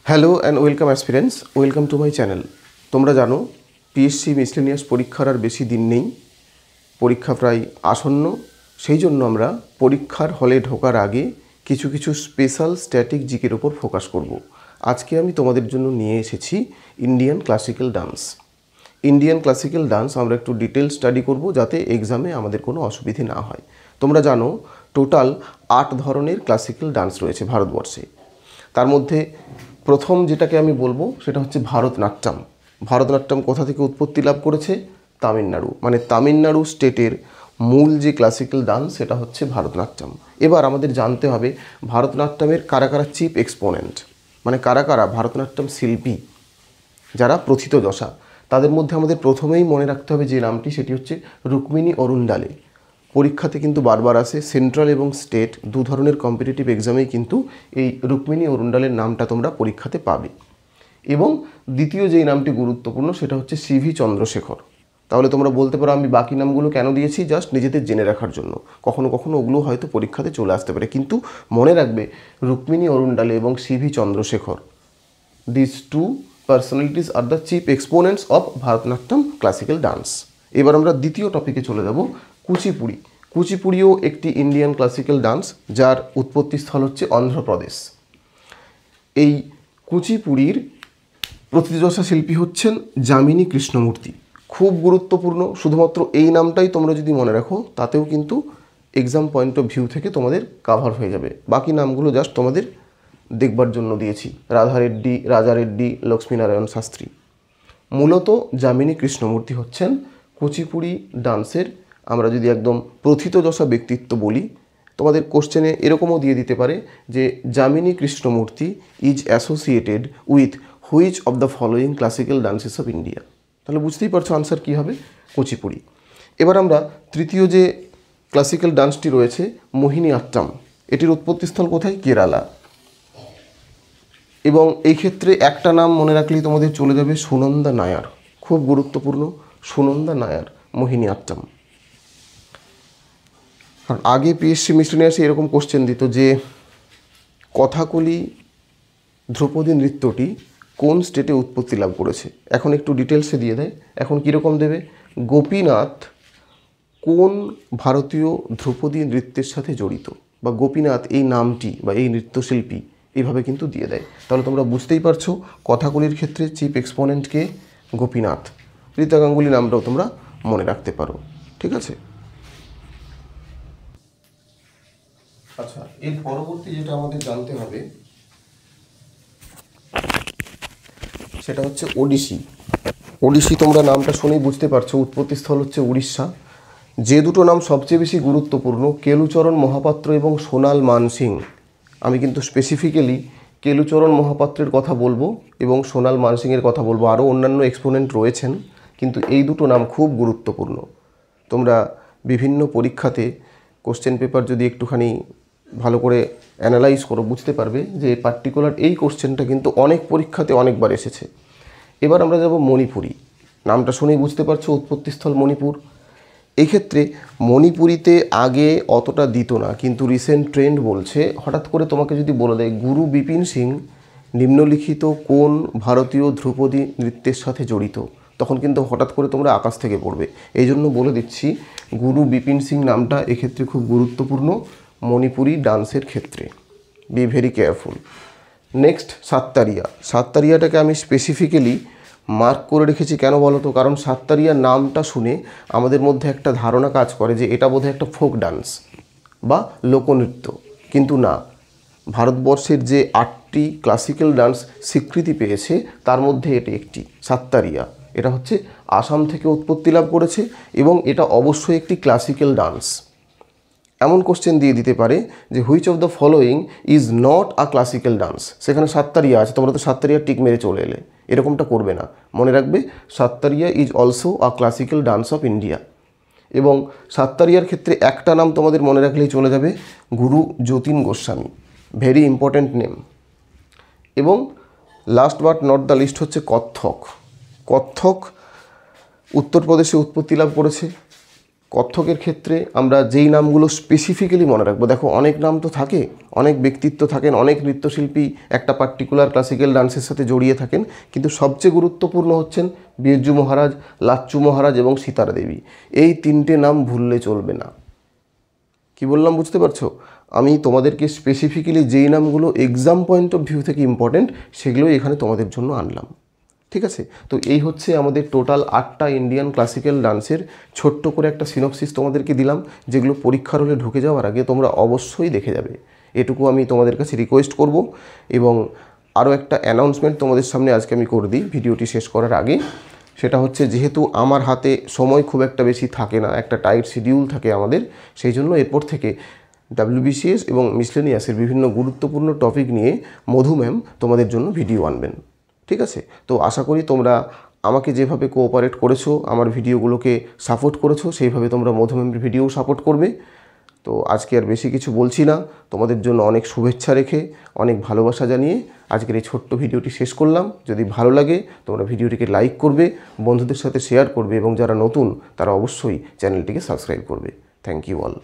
Hello and welcome aspirants, welcome to my channel. তোমরা জানো PSC miscellaneous পরীক্ষার আর বেশি দিন নেই, পরীক্ষা প্রায় আসন্ন। সেই জন্য আমরা পরীক্ষার হলে ঢোকার আগে কিছু কিছু স্পেশাল স্ট্যাটিক জিকের ওপর ফোকাস করব। আজকে আমি তোমাদের জন্য নিয়ে এসেছি Indian classical dance. Indian classical dance আমরা একটু ডিটেল স্টাডি করব, যাতে এক্সামে আমাদের কোনো অসুবিধে না হয়। তোমরা জানো টোটাল 8 ধরনের ক্লাসিক্যাল ডান্স রয়েছে ভারতবর্ষে। তার মধ্যে প্রথম যেটাকে আমি বলবো সেটা হচ্ছে ভারতনাট্যম। ভারতনাট্যম কোথা থেকে উৎপত্তি লাভ করেছে? তামিলনাড়ু, মানে তামিলনাড়ু স্টেটের মূল যে ক্লাসিক্যাল ডান্স সেটা হচ্ছে ভারতনাট্যম। এবার আমাদের জানতে হবে ভারতনাট্যমের কারা কারা চিফ এক্সপোনেন্ট, মানে কারা কারা ভারতনাট্যম শিল্পী যারা প্রথিতযশা। তাদের মধ্যে আমাদের প্রথমেই মনে রাখতে হবে যে নামটি, সেটি হচ্ছে রুক্মিণী অরুণডালে। পরীক্ষাতে কিন্তু বারবার আসে, সেন্ট্রাল এবং স্টেট দু ধরনের কম্পিটিটিভ এক্সামেই কিন্তু এই রুক্মিণী অরুণডালের নামটা তোমরা পরীক্ষাতে পাবে। এবং দ্বিতীয় যেই নামটি গুরুত্বপূর্ণ সেটা হচ্ছে সিভি চন্দ্রশেখর। তাহলে তোমরা বলতে পারো আমি বাকি নামগুলো কেন দিয়েছি, জাস্ট নিজেদের জেনে রাখার জন্য। কখনো কখনো ওগুলো হয়তো পরীক্ষাতে চলে আসতে পারে, কিন্তু মনে রাখবে রুক্মিণী অরুণডালে এবং CV Chandrasekhar, this two personalities are the chief exponents of Bharatanatyam classical dance. এবার আমরা দ্বিতীয় টপিকে চলে যাব, কুচিপুড়ি। কুচিপুড়িও একটি ইন্ডিয়ান ক্লাসিক্যাল ডান্স, যার উৎপত্তিস্থল হচ্ছে অন্ধ্রপ্রদেশ। এই কুচিপুড়ির প্রথিতযশা শিল্পী হচ্ছেন যামিনী কৃষ্ণমূর্তি। খুব গুরুত্বপূর্ণ, শুধুমাত্র এই নামটাই তোমরা যদি মনে রাখো তাতেও কিন্তু এক্সাম পয়েন্ট অফ ভিউ থেকে তোমাদের কাভার হয়ে যাবে। বাকি নামগুলো জাস্ট তোমাদের দেখবার জন্য দিয়েছি, রাধা রেড্ডি, রাজা রেড্ডি, লক্ষ্মীনারায়ণ শাস্ত্রী। মূলত যামিনী কৃষ্ণমূর্তি হচ্ছেন কুচিপুড়ি ডান্সের, আমরা যদি একদম প্রথিতযশা ব্যক্তিত্ব বলি, তোমাদের কোশ্চেনে এরকমও দিয়ে দিতে পারে যে Jamini Krishnamurthy is associated with which of the following classical dances of India. তাহলে বুঝতেই পারছো আনসার কী হবে, কুচিপুড়ি। এবার আমরা তৃতীয় যে ক্লাসিক্যাল ডান্সটি রয়েছে মোহিনী আট্টাম। এটির উৎপত্তিস্থল কোথায়? কেরালা। এবং এই ক্ষেত্রে একটা নাম মনে রাখলেই তোমাদের চলে যাবে সুনন্দা নায়ার। খুব গুরুত্বপূর্ণ, সুনন্দা নায়ার, মোহিনী আট্টাম। কারণ আগে পিএসসি মিসলেনিয়াসে এরকম কোশ্চেন দিত যে কথাকলি ধ্রুপদী নৃত্যটি কোন স্টেটে উৎপত্তি লাভ করেছে। এখন একটু ডিটেলসে দিয়ে দেয়। এখন কীরকম দেবে? গোপীনাথ কোন ভারতীয় ধ্রুপদী নৃত্যের সাথে জড়িত, বা গোপীনাথ এই নামটি বা এই নৃত্যশিল্পী, এইভাবে কিন্তু দিয়ে দেয়। তাহলে তোমরা বুঝতেই পারছো কথাকলির ক্ষেত্রে চিফ এক্সপোনেন্টকে গোপীনাথ। রীতা গাঙ্গুলি নামটাও তোমরা মনে রাখতে পারো, ঠিক আছে? আচ্ছা, এর পরবর্তী যেটা আমাদের জানতে হবে সেটা হচ্ছে ওডিসি। ওডিসি তোমরা নামটা শুনেই বুঝতে পারছো উৎপত্তিস্থল হচ্ছে উড়িষ্যা। যে দুটো নাম সবচেয়ে বেশি গুরুত্বপূর্ণ, কেলুচরণ মহাপাত্র এবং সোনাল মানসিং। আমি কিন্তু স্পেসিফিক্যালি কেলুচরণ মহাপাত্রের কথা বলবো এবং সোনাল মানসিংয়ের কথা বলবো। আরও অন্যান্য এক্সপোনেন্ট রয়েছেন, কিন্তু এই দুটো নাম খুব গুরুত্বপূর্ণ। তোমরা বিভিন্ন পরীক্ষাতে কোশ্চেন পেপার যদি একটুখানি ভালো করে অ্যানালাইজ করো, বুঝতে পারবে যে পার্টিকুলার এই কোশ্চেনটা কিন্তু অনেক পরীক্ষাতে অনেকবার এসেছে। এবার আমরা যাব মণিপুরি। নামটা শুনেই বুঝতে পারছো উৎপত্তিস্থল মণিপুর। এই ক্ষেত্রে মণিপুরিতে আগে অতটা দিত না, কিন্তু রিসেন্ট ট্রেন্ড বলছে, হঠাৎ করে তোমাকে যদি বলে দেয় গুরু বিপিন সিং নিম্নলিখিত কোন ভারতীয় ধ্রুপদী নৃত্যের সাথে জড়িত, তখন কিন্তু হঠাৎ করে তোমরা আকাশ থেকে পড়বে। এই জন্য বলে দিচ্ছি গুরু বিপিন সিং নামটা এক্ষেত্রে খুব গুরুত্বপূর্ণ মণিপুরি ডান্সের ক্ষেত্রে। Be very careful. নেক্সট সাত্তারিয়া। সাত্তারিয়াটাকে আমি স্পেসিফিক্যালি মার্ক করে রেখেছি, কেন বলো তো? কারণ সাত্তারিয়া নামটা শুনে আমাদের মধ্যে একটা ধারণা কাজ করে যে এটা বোধহয় একটা ফোক ডান্স বা লোকনৃত্য, কিন্তু না। ভারতবর্ষের যে 8টি ক্লাসিক্যাল ডান্স স্বীকৃতি পেয়েছে তার মধ্যে এটি একটি, সাত্তারিয়া। এটা হচ্ছে আসাম থেকে উৎপত্তি লাভ করেছে এবং এটা অবশ্যই একটি ক্লাসিক্যাল ডান্স। এমন কোশ্চেন দিয়ে দিতে পারে যে which of the following is not a classical dance, সেখানে সাত্তারিয়া আছে, তোমরা তো সাত্তারিয়া টিক মেরে চলে এলে। এরকমটা করবে না, মনে রাখবে Sattriya is also a classical dance of India. এবং সাত্তারিয়ার ক্ষেত্রে একটা নাম তোমাদের মনে রাখলেই চলে যাবে, Guru Jatin Goswami. Very important name. এবং last but not the least হচ্ছে কত্থক। কত্থক উত্তরপ্রদেশে উৎপত্তি লাভ করেছে। কত্থকের ক্ষেত্রে আমরা যেই নামগুলো স্পেসিফিক্যালি মনে রাখবো, দেখো অনেক নাম তো থাকে, অনেক ব্যক্তিত্ব থাকেন, অনেক নৃত্যশিল্পী একটা পার্টিকুলার ক্লাসিক্যাল ডান্সের সাথে জড়িয়ে থাকেন, কিন্তু সবচেয়ে গুরুত্বপূর্ণ হচ্ছেন বিরজু মহারাজ, লাচ্চু মহারাজ এবং সীতারা দেবী। এই তিনটে নাম ভুললে চলবে না। কি বললাম বুঝতে পারছো? আমি তোমাদেরকে স্পেসিফিক্যালি যেই নামগুলো এক্সাম পয়েন্ট অফ ভিউ থেকে ইম্পর্টেন্ট সেগুলোই এখানে তোমাদের জন্য আনলাম। ঠিক আছে, তো এই হচ্ছে আমাদের টোটাল 8টা ইন্ডিয়ান ক্লাসিক্যাল ডান্সের ছোট্ট করে একটা সিনপসিস তোমাদেরকে দিলাম, যেগুলো পরীক্ষার হলে ঢুকে যাওয়ার আগে তোমরা অবশ্যই দেখে যাবে। এটুকু আমি তোমাদের কাছে রিকোয়েস্ট করব। এবং আরও একটা অ্যানাউন্সমেন্ট তোমাদের সামনে আজকে আমি করে দিই ভিডিওটি শেষ করার আগে। সেটা হচ্ছে, যেহেতু আমার হাতে সময় খুব একটা বেশি থাকে না, একটা টাইট শিডিউল থাকে আমাদের, সেই জন্য এরপর থেকে WBCS এবং মিসলেনিয়াসের বিভিন্ন গুরুত্বপূর্ণ টপিক নিয়ে মধু ম্যাম তোমাদের জন্য ভিডিও আনবেন। ঠিক আছে, তো আশা করি তোমরা আমাকে যেভাবে কোঅপারেট করেছো, আমার ভিডিওগুলোকে সাপোর্ট করেছো, সেইভাবে তোমরা মধু ম্যামের ভিডিও সাপোর্ট করবে। তো আজকে আর বেশি কিছু বলছি না, তোমাদের জন্য অনেক শুভেচ্ছা রেখে, অনেক ভালোবাসা জানিয়ে আজকের এই ছোট্ট ভিডিওটি শেষ করলাম। যদি ভালো লাগে তোমরা ভিডিওটিকে লাইক করবে, বন্ধুদের সাথে শেয়ার করবে এবং যারা নতুন তারা অবশ্যই চ্যানেলটিকে সাবস্ক্রাইব করবে। Thank you all.